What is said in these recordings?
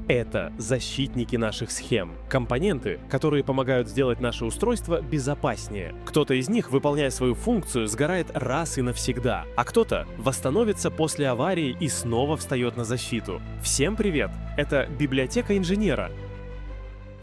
Это защитники наших схем, компоненты, которые помогают сделать наше устройство безопаснее. Кто-то из них, выполняя свою функцию, сгорает раз и навсегда, а кто-то восстановится после аварии и снова встает на защиту. Всем привет! Это библиотека инженера.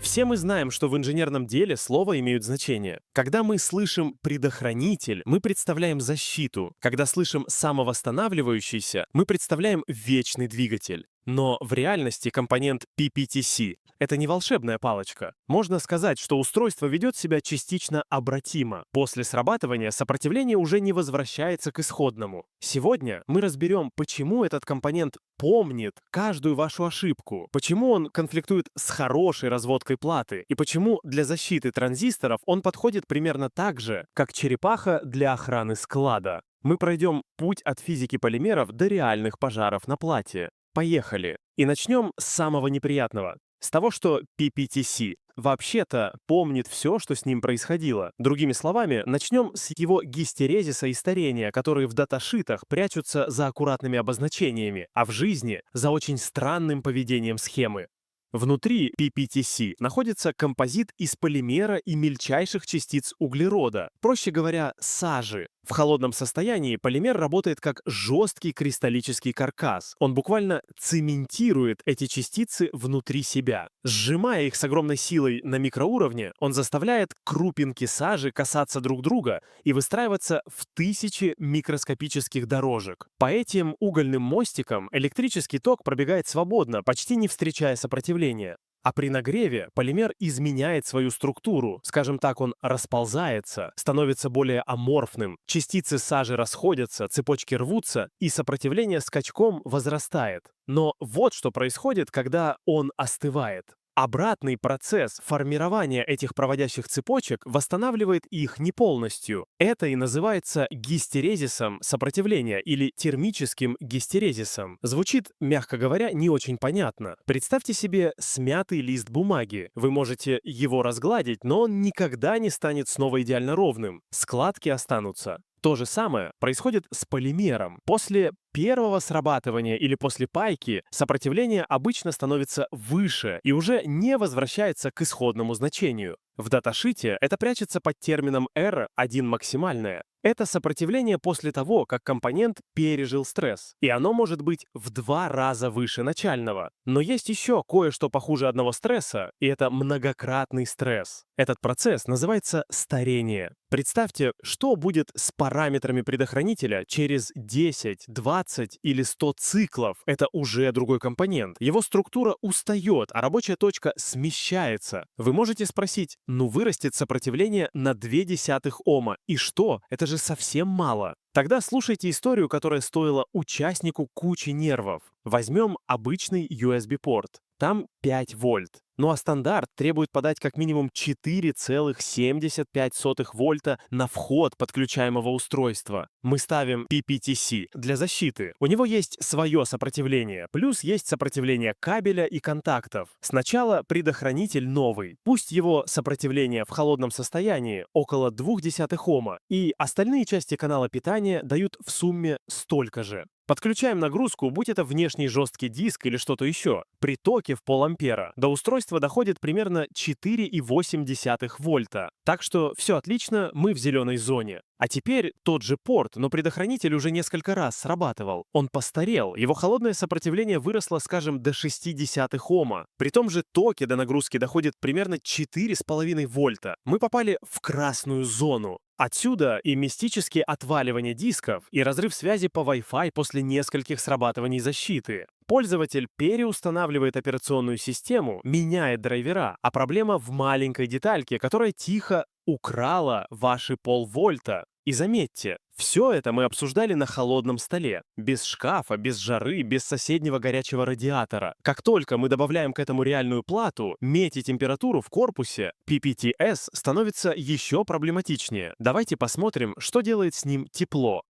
Все мы знаем, что в инженерном деле слова имеют значение. Когда мы слышим «предохранитель», мы представляем защиту. Когда слышим «самовосстанавливающийся», мы представляем вечный двигатель. Но в реальности компонент PPTC — это не волшебная палочка. Можно сказать, что устройство ведет себя частично обратимо. После срабатывания сопротивление уже не возвращается к исходному. Сегодня мы разберем, почему этот компонент помнит каждую вашу ошибку, почему он конфликтует с хорошей разводкой платы и почему для защиты транзисторов он подходит примерно так же, как черепаха для охраны склада. Мы пройдем путь от физики полимеров до реальных пожаров на плате. Поехали! И начнем с самого неприятного. С того, что PPTC вообще-то помнит все, что с ним происходило. Другими словами, начнем с его гистерезиса и старения, которые в даташитах прячутся за аккуратными обозначениями, а в жизни — за очень странным поведением схемы. Внутри PPTC находится композит из полимера и мельчайших частиц углерода, проще говоря, сажи. В холодном состоянии полимер работает как жесткий кристаллический каркас. Он буквально цементирует эти частицы внутри себя. Сжимая их с огромной силой на микроуровне, он заставляет крупинки сажи касаться друг друга и выстраиваться в тысячи микроскопических дорожек. По этим угольным мостикам электрический ток пробегает свободно, почти не встречая сопротивления. А при нагреве полимер изменяет свою структуру, скажем так, он расползается, становится более аморфным, частицы сажи расходятся, цепочки рвутся, и сопротивление скачком возрастает. Но вот что происходит, когда он остывает. Обратный процесс формирования этих проводящих цепочек восстанавливает их не полностью. Это и называется гистерезисом сопротивления или термическим гистерезисом. Звучит, мягко говоря, не очень понятно. Представьте себе смятый лист бумаги. Вы можете его разгладить, но он никогда не станет снова идеально ровным. Складки останутся. То же самое происходит с полимером. После первого срабатывания или после пайки сопротивление обычно становится выше и уже не возвращается к исходному значению. В даташите это прячется под термином R1 максимальное. Это сопротивление после того, как компонент пережил стресс, и оно может быть в 2 раза выше начального. Но есть еще кое-что похуже одного стресса, и это многократный стресс. Этот процесс называется старение. Представьте, что будет с параметрами предохранителя через 10, 20 или 100 циклов. Это уже другой компонент. Его структура устает, а рабочая точка смещается. Вы можете спросить, ну вырастет сопротивление на 0,2 Ома. И что? Это же совсем мало. Тогда слушайте историю, которая стоила участнику кучи нервов. Возьмем обычный USB-порт. Там 5 вольт. Ну а стандарт требует подать как минимум 4,75 вольта на вход подключаемого устройства. Мы ставим PPTC для защиты. У него есть свое сопротивление, плюс есть сопротивление кабеля и контактов. Сначала предохранитель новый. Пусть его сопротивление в холодном состоянии около 0,2 Ома, и остальные части канала питания дают в сумме столько же. Подключаем нагрузку, будь это внешний жесткий диск или что-то еще. При токе в полампера до устройства доходит примерно 4,8 вольта. Так что все отлично, мы в зеленой зоне. А теперь тот же порт, но предохранитель уже несколько раз срабатывал. Он постарел, его холодное сопротивление выросло, скажем, до 0,6 Ома. При том же токе до нагрузки доходит примерно 4,5 вольта. Мы попали в красную зону. Отсюда и мистические отваливания дисков, и разрыв связи по Wi-Fi после нескольких срабатываний защиты. Пользователь переустанавливает операционную систему, меняет драйвера, а проблема в маленькой детальке, которая тихо украла ваши полвольта. И заметьте, все это мы обсуждали на холодном столе, без шкафа, без жары, без соседнего горячего радиатора. Как только мы добавляем к этому реальную плату, медь и температуру в корпусе, PPTS становится еще проблематичнее. Давайте посмотрим, что делает с ним тепло.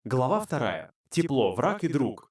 Глава 2. Тепло, враг и друг.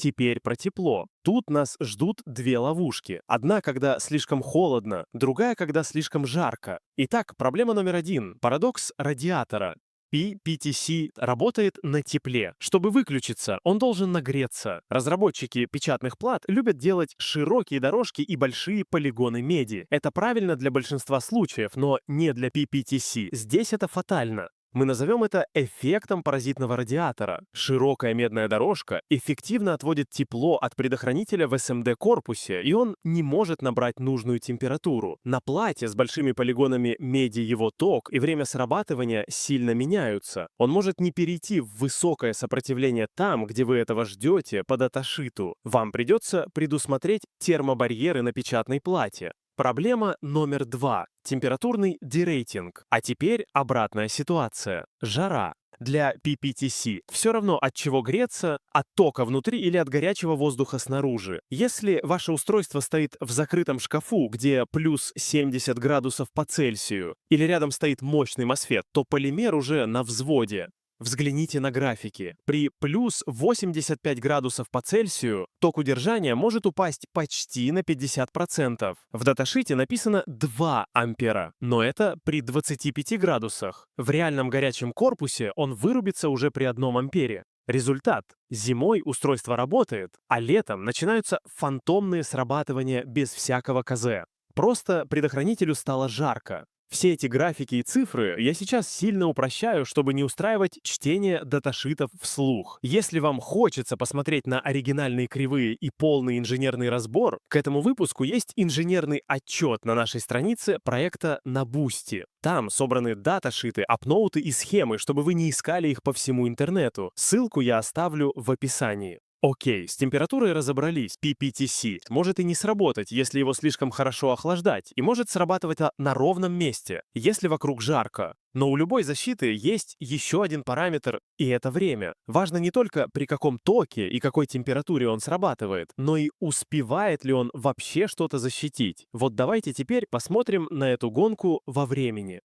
Теперь про тепло. Тут нас ждут 2 ловушки. Одна, когда слишком холодно, другая, когда слишком жарко. Итак, проблема номер 1. Парадокс радиатора. PPTC работает на тепле. Чтобы выключиться, он должен нагреться. Разработчики печатных плат любят делать широкие дорожки и большие полигоны меди. Это правильно для большинства случаев, но не для PPTC. Здесь это фатально. Мы назовем это эффектом паразитного радиатора. Широкая медная дорожка эффективно отводит тепло от предохранителя в SMD-корпусе, и он не может набрать нужную температуру. На плате с большими полигонами меди его ток и время срабатывания сильно меняются. Он может не перейти в высокое сопротивление там, где вы этого ждете, по даташиту. Вам придется предусмотреть термобарьеры на печатной плате. Проблема номер 2. Температурный дерейтинг. А теперь обратная ситуация. Жара. Для PPTC все равно от чего греться, от тока внутри или от горячего воздуха снаружи. Если ваше устройство стоит в закрытом шкафу, где плюс 70 градусов по Цельсию, или рядом стоит мощный MOSFET, то полимер уже на взводе. Взгляните на графики. При плюс 85 градусов по Цельсию ток удержания может упасть почти на 50%. В даташите написано 2 ампера, но это при 25 градусах. В реальном горячем корпусе он вырубится уже при 1 ампере. Результат. Зимой устройство работает, а летом начинаются фантомные срабатывания без всякого КЗ. Просто предохранителю стало жарко. Все эти графики и цифры я сейчас сильно упрощаю, чтобы не устраивать чтение даташитов вслух. Если вам хочется посмотреть на оригинальные кривые и полный инженерный разбор, к этому выпуску есть инженерный отчет на нашей странице проекта на Boosty. Там собраны даташиты, апноуты и схемы, чтобы вы не искали их по всему интернету. Ссылку я оставлю в описании. Окей, с температурой разобрались. PPTC может и не сработать, если его слишком хорошо охлаждать, и может срабатывать на ровном месте, если вокруг жарко. Но у любой защиты есть еще один параметр, и это время. Важно не только при каком токе и какой температуре он срабатывает, но и успевает ли он вообще что-то защитить. Вот давайте теперь посмотрим на эту гонку во времени.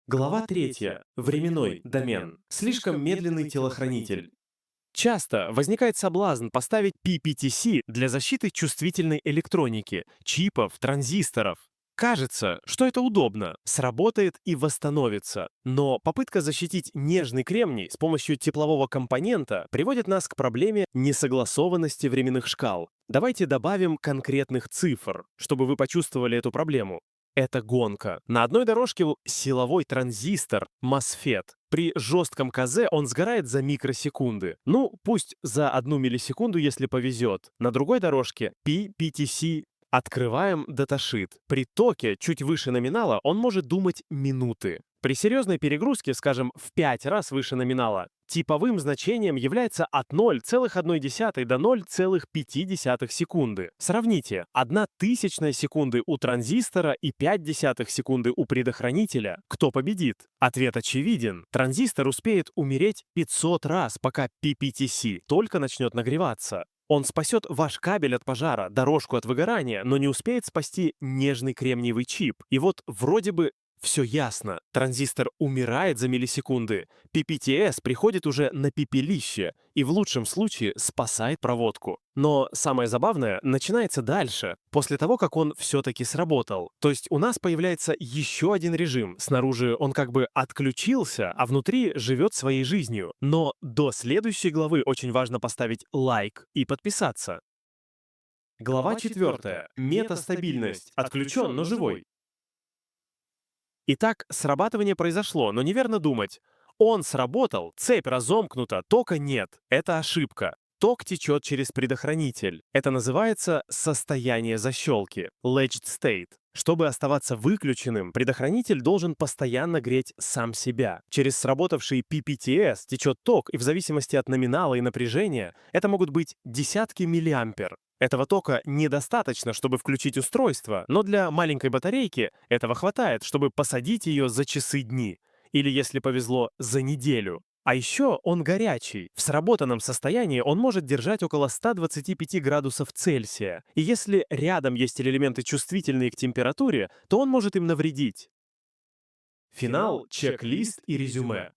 Глава 3. Временной домен. Слишком медленный телохранитель. Часто возникает соблазн поставить PPTC для защиты чувствительной электроники, чипов, транзисторов. Кажется, что это удобно, сработает и восстановится. Но попытка защитить нежный кремний с помощью теплового компонента приводит нас к проблеме несогласованности временных шкал. Давайте добавим конкретных цифр, чтобы вы почувствовали эту проблему. Это гонка. На одной дорожке силовой транзистор MOSFET. При жестком КЗ он сгорает за микросекунды. Ну, пусть за 1 миллисекунду, если повезет. На другой дорожке PPTC. Открываем даташит. При токе чуть выше номинала он может думать минуты. При серьезной перегрузке, скажем, в 5 раз выше номинала, типовым значением является от 0,1 до 0,5 секунды. Сравните, 1/1000 секунды у транзистора и 0,5 секунды у предохранителя. Кто победит? Ответ очевиден. Транзистор успеет умереть 500 раз, пока PPTC только начнет нагреваться. Он спасет ваш кабель от пожара, дорожку от выгорания, но не успеет спасти нежный кремниевый чип. И вот вроде бы все ясно. Транзистор умирает за миллисекунды. PPTS приходит уже на пепелище и в лучшем случае спасает проводку. Но самое забавное начинается дальше, после того, как он все-таки сработал. То есть у нас появляется еще один режим. Снаружи он как бы отключился, а внутри живет своей жизнью. Но до следующей главы очень важно поставить лайк и подписаться. Глава 4. Метастабильность. Отключен, но живой. Итак, срабатывание произошло, но неверно думать. Он сработал, цепь разомкнута, тока нет. Это ошибка. Ток течет через предохранитель. Это называется состояние защелки, latched state. Чтобы оставаться выключенным, предохранитель должен постоянно греть сам себя. Через сработавший PPTS течет ток, и в зависимости от номинала и напряжения это могут быть десятки миллиампер. Этого тока недостаточно, чтобы включить устройство, но для маленькой батарейки этого хватает, чтобы посадить ее за часы-дни. Или, если повезло, за неделю. А еще он горячий. В сработанном состоянии он может держать около 125 градусов Цельсия. И если рядом есть элементы чувствительные к температуре, то он может им навредить. Финал, чек-лист и резюме.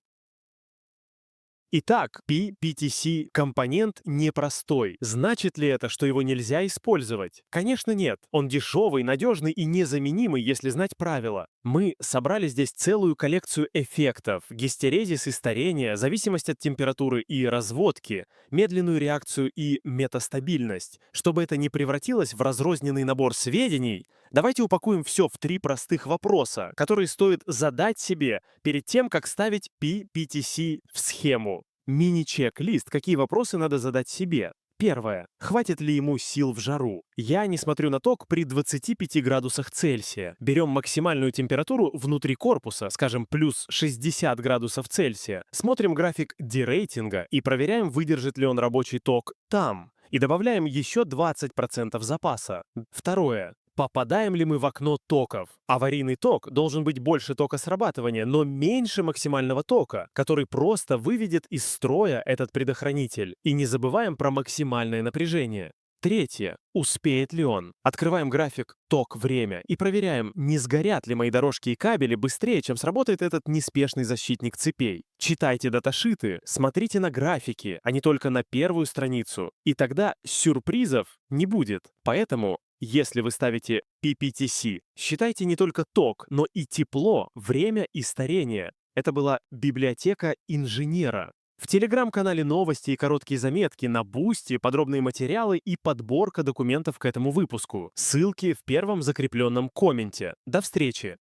Итак, PPTC-компонент непростой. Значит ли это, что его нельзя использовать? Конечно, нет. Он дешевый, надежный и незаменимый, если знать правила. Мы собрали здесь целую коллекцию эффектов: гистерезис и старение, зависимость от температуры и разводки, медленную реакцию и метастабильность. Чтобы это не превратилось в разрозненный набор сведений, давайте упакуем все в 3 простых вопроса, которые стоит задать себе перед тем, как ставить PPTC в схему. Мини-чек-лист, какие вопросы надо задать себе. Первое. Хватит ли ему сил в жару? Я не смотрю на ток при 25 градусах Цельсия. Берем максимальную температуру внутри корпуса, скажем, плюс 60 градусов Цельсия. Смотрим график дерейтинга и проверяем, выдержит ли он рабочий ток там. И добавляем еще 20% запаса. Второе. Попадаем ли мы в окно токов? Аварийный ток должен быть больше тока срабатывания, но меньше максимального тока, который просто выведет из строя этот предохранитель. И не забываем про максимальное напряжение. Третье. Успеет ли он? Открываем график ток-время и проверяем, не сгорят ли мои дорожки и кабели быстрее, чем сработает этот неспешный защитник цепей. Читайте даташиты, смотрите на графики, а не только на первую страницу. И тогда сюрпризов не будет. Поэтому если вы ставите PPTC, считайте не только ток, но и тепло, время и старение. Это была библиотека инженера. В телеграм-канале новости и короткие заметки, на Бусти подробные материалы и подборка документов к этому выпуску. Ссылки в первом закрепленном комменте. До встречи!